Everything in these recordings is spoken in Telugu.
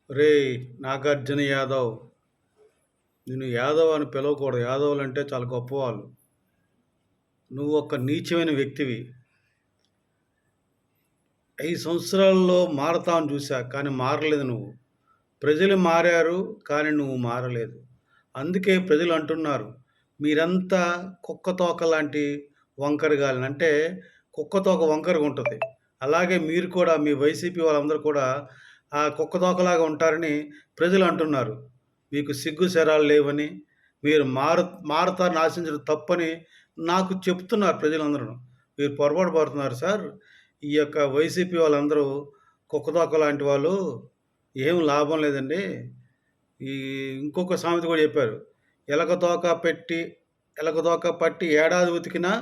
రేయ్ నాగార్జున యాదవ్, నిన్ను యాదవ్ అని పిలవకూడదు. యాదవులు అంటే చాలా గొప్పవాళ్ళు. నువ్వు ఒక నీచమైన వ్యక్తివి. 5 సంవత్సరాల్లో మారతావని చూసా, కానీ మారలేదు నువ్వు. ప్రజలు మారారు, కానీ నువ్వు మారలేదు. అందుకే ప్రజలు అంటున్నారు, మీరంతా కుక్క తోక లాంటి వంకరగాలిని. అంటే కుక్క తోక వంకరగా ఉంటుంది. అలాగే మీరు కూడా, మీ వైసీపీ వాళ్ళందరూ కూడా ఆ కుక్క తోకలాగా ఉంటారని ప్రజలు అంటున్నారు. మీకు సిగ్గు శరాలు లేవని, మీరు మారతారని ఆశించడం తప్పని నాకు చెప్తున్నారు ప్రజలందరూ. మీరు పొరపాటు పడుతున్నారు సార్. ఈ యొక్క వైసీపీ వాళ్ళందరూ కుక్కతోక లాంటి వాళ్ళు, ఏం లాభం లేదండి. ఈ ఇంకొక సామెత కూడా చెప్పారు. ఎలక తోక పట్టి ఏడాది ఉతికినా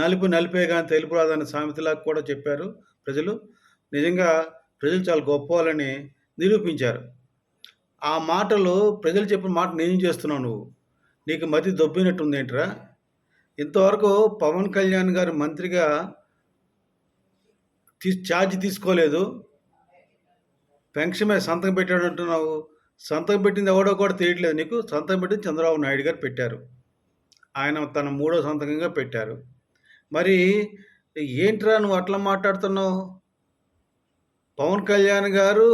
నలుపు నలిపే గాని తెలుపు రాదన్న సామెతలాగా కూడా చెప్పారు ప్రజలు. నిజంగా ప్రజలు చాలా గొప్పవాళ్ళని నిరూపించారు. ఆ మాటలు, ప్రజలు చెప్పిన మాట నేను చేస్తున్నావు నువ్వు. నీకు మతి దొబ్బినట్టుందేంట్రా? ఇంతవరకు పవన్ కళ్యాణ్ గారు మంత్రిగా ఛార్జ్ తీసుకోలేదు. పెన్షన్ మీద సంతకం పెట్టాడు అంటున్నావు. సంతకం పెట్టింది ఎవడో కూడా తెలియట్లేదు నీకు. సంతకం పెట్టింది చంద్రబాబు నాయుడు గారు పెట్టారు. ఆయన తన 3వ సంతకంగా పెట్టారు. మరి ఏంట్రా నువ్వు అట్లా మాట్లాడుతున్నావు? పవన్ కళ్యాణ్ గారు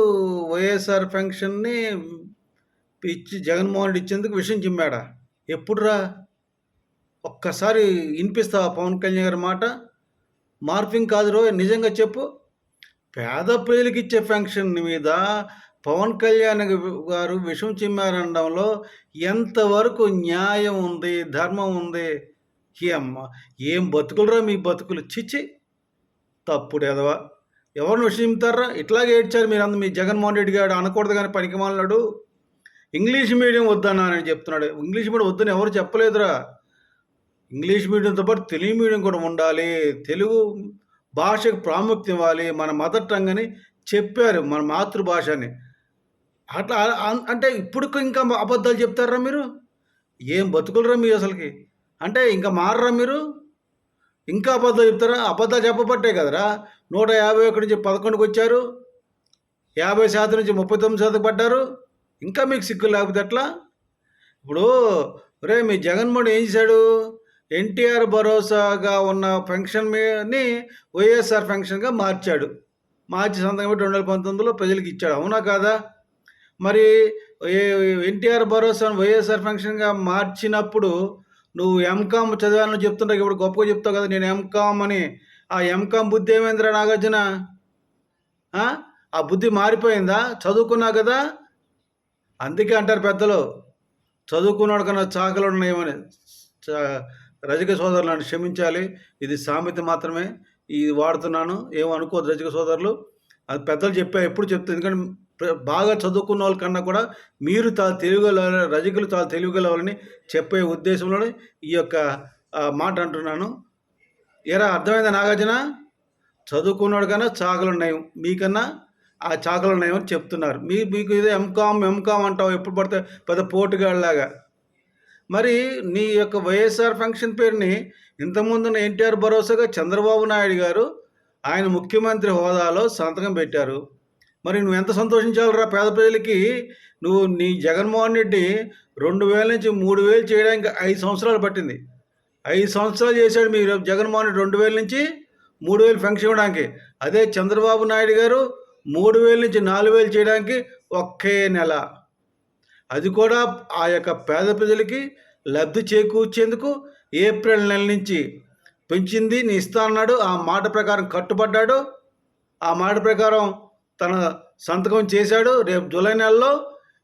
వైఎస్ఆర్ పెన్షన్ని ఇచ్చి జగన్మోహన్ రెడ్డి ఇచ్చేందుకు విషయం చిమ్మాడా? ఎప్పుడురా? ఒక్కసారి వినిపిస్తావా పవన్ కళ్యాణ్ గారి మాట? మార్ఫింగ్ కాదు రో, నిజంగా చెప్పు. పేద ప్రజలకు ఇచ్చే పెన్షన్ మీద పవన్ కళ్యాణ్ గారు విషం చిమ్మారనడంలో ఎంతవరకు న్యాయం ఉంది, ధర్మం ఉంది? ఏం బతుకులరా మీ బతుకులు! చిచ్చి, తప్పుడు ఎదవా. ఎవరిని విషం చిమ్ముతారా? ఇట్లాగే ఏడ్చారు మీరందరూ. మీ జగన్మోహన్ రెడ్డి గారు అనకూడదు కానీ పనికిమాలినాడు. ఇంగ్లీష్ మీడియం వద్దన్నానని చెప్తున్నాడు. ఇంగ్లీష్ మీడియం వద్దని ఎవరు చెప్పలేదురా. ఇంగ్లీష్ మీడియంతో పాటు తెలుగు మీడియం కూడా ఉండాలి. తెలుగు భాషకు ప్రాముఖ్యం ఇవ్వాలి. మన మదర్ టంగ్ అని చెప్పారు, మన మాతృభాషని. అట్లా అంటే ఇప్పుడు ఇంకా అబద్ధాలు చెప్తారా మీరు? ఏం బతుకులరా మీరు అసలుకి? అంటే ఇంకా మారరా మీరు? ఇంకా అబద్ధాలు చెప్తారా? అబద్ధాలు చెప్పబట్టే కదరా 151 నుంచి 11కి వచ్చారు. 50% నుంచి 39% పడ్డారు. ఇంకా మీకు సిగ్గు లేకపోతే ఎట్లా? ఇప్పుడు మీ జగన్మోహన్ ఏం చేశాడు? ఎన్టీఆర్ భరోసాగా ఉన్న పెన్షన్ని వైఎస్ఆర్ పెన్షన్గా మార్చాడు. మార్చి సంతకం పెట్టి 2019లో ప్రజలకు ఇచ్చాడు. అవునా కాదా? మరి ఎన్టీఆర్ భరోసాను వైఎస్ఆర్ పెన్షన్గా మార్చినప్పుడు నువ్వు ఎంకామ్ చదివాలని చెప్తుంటావు. ఇప్పుడు గొప్పగా చెప్తావు కదా, నేను ఎంకామ్ అని. ఆ ఎంకామ్ బుద్ధి ఏమైందిరా నాగార్జున? ఆ బుద్ధి మారిపోయిందా? చదువుకున్నావు కదా. అందుకే అంటారు పెద్దలు, చదువుకున్నాడు కన్నా చాకలు ఉన్నాయేమని. రజక సోదరులను క్షమించాలి, ఇది సామెత మాత్రమే, ఇది వాడుతున్నాను, ఏమనుకోదు రజక సోదరులు. అది పెద్దలు చెప్పా, ఎప్పుడు చెప్తాను. ఎందుకంటే బాగా చదువుకున్న వాళ్ళకన్నా కూడా మీరు చాలా తెలివిగల రజకులు, చాలా తెలివిగలవాలని చెప్పే ఉద్దేశంలోనే ఈ యొక్క మాట అంటున్నాను. ఎరా అర్థమైందా నాగార్జున? చదువుకున్నాడు కన్నా చాకలు ఉన్నాయి, మీకన్నా ఆ చాకలు ఉన్నాయని చెప్తున్నారు. మీకు ఇదే ఎంకామ్ అంటావు ఎప్పుడు పడితే, పెద్ద పోటుగాళ్ళలాగా. మరి నీ యొక్క వైఎస్ఆర్ పెన్షన్ పేరుని ఇంతకుముందున్న ఎన్టీఆర్ భరోసాగా చంద్రబాబు నాయుడు గారు ఆయన ముఖ్యమంత్రి హోదాలో సంతకం పెట్టారు. మరి నువ్వు ఎంత సంతోషించాలిరా పేద ప్రజలకి? నీ జగన్మోహన్ రెడ్డి 2000 నుంచి 3000 చేయడానికి 5 సంవత్సరాలు పట్టింది. 5 సంవత్సరాలు చేశాడు మీరు జగన్మోహన్ రెడ్డి 2000 నుంచి 3000 పెన్షన్ ఇవ్వడానికి. అదే చంద్రబాబు నాయుడు గారు 3000 నుంచి 4000 చేయడానికి ఒకే నెల. అది కూడా ఆ యొక్క పేద ప్రజలకి లబ్ధి చేకూర్చేందుకు ఏప్రిల్ నెల నుంచి పెంచింది నీ ఇస్తా అన్నాడు. ఆ మాట ప్రకారం కట్టుబడ్డాడు. ఆ మాట ప్రకారం తన సంతకం చేశాడు. రేపు జూలై నెలలో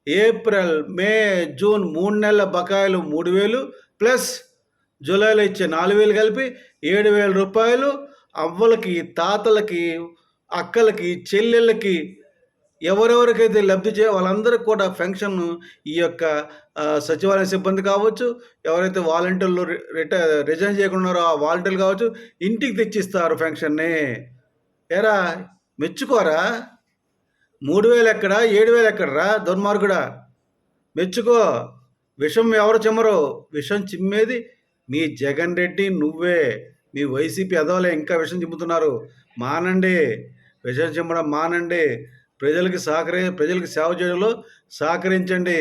ఏప్రిల్, మే, జూన్ 3 నెలల బకాయిలు 3000 ప్లస్ జూలైలో ఇచ్చే 4000 కలిపి 7000 రూపాయలు అవ్వలకి, తాతలకి, అక్కలకి, చెల్లెళ్ళకి, ఎవరెవరికైతే లబ్ధి వాళ్ళందరికీ కూడా పెన్షన్ ఈ యొక్క సచివాలయ సిబ్బంది కావచ్చు, ఎవరైతే వాలంటీర్లు రిజైన్ చేయకుండా ఉన్నారో ఆ వాలంటీర్లు కావచ్చు, ఇంటికి తెచ్చిస్తారు పెన్షన్ని. ఎరా మెచ్చుకోరా? 3000 ఎక్కడా, 7000 ఎక్కడరా దుర్మార్గుడా? మెచ్చుకో. విషం ఎవరు చిమ్మరు? విషం చిమ్మేది మీ జగన్ రెడ్డి, నువ్వే. మీ వైసీపీ ఎదవలే ఇంకా విషం చిమ్ముతున్నారు. మానండి, విషం చిమ్మడం మానండి. ప్రజలకి సేవ చేయడంలో సహకరించండి.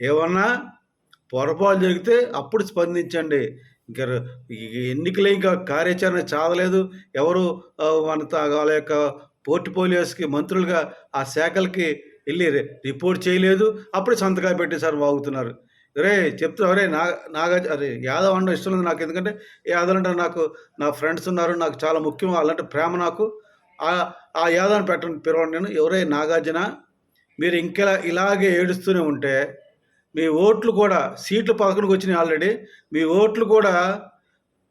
ఏమన్నా పొరపాటు జరిగితే అప్పుడు స్పందించండి. ఇంక ఈ ఎన్నికలే ఇంకా కార్యాచరణ చాదలేదు. ఎవరు వాళ్ళ యొక్క పోర్ట్‌ఫోలియోస్‌కి మంత్రులుగా ఆ శాఖలకి ఎళ్లి రిపోర్ట్ చేయలేదు. అప్పుడు సంతకాలు పెట్టేసారు వాగుతున్నారు. చెప్తున్నా ఒరేయ్ యాదవ్ అనడం ఇష్టం లేదు నాకు. ఎందుకంటే యాదవ్ అంటే నాకు నా ఫ్రెండ్స్ ఉన్నారు. నాకు చాలా ముఖ్యం. వాళ్ళంటే ప్రేమ నాకు. ఆ యాదవ్‌ని పిలవను నేను. నాగార్జున, మీరు ఇంకా ఇలాగే ఏడుస్తూనే ఉంటే మీ ఓట్లు కూడా సీట్లు 11కి వచ్చినాయి ఆల్రెడీ. మీ ఓట్లు కూడా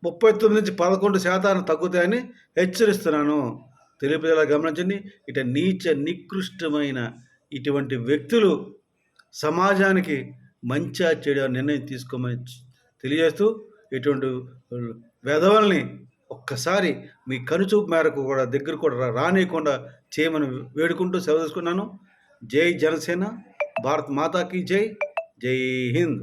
39-11% తగ్గుతాయని హెచ్చరిస్తున్నాను. తెలుగు ప్రజలారా గమనించండి. నికృష్టమైన ఇటువంటి వ్యక్తులు సమాజానికి మంచా చెడా నిర్ణయం తీసుకోమని తెలియజేస్తూ, ఇటువంటి వెధవల్ని ఒక్కసారి మీ కనుచూపు మేరకు కూడా దగ్గర కూడా రానీయకుండా చేయమని వేడుకుంటూ సెలవు తీసుకున్నాను. జై జనసేన, భారత్ మాతాకి జై, జై హింద్.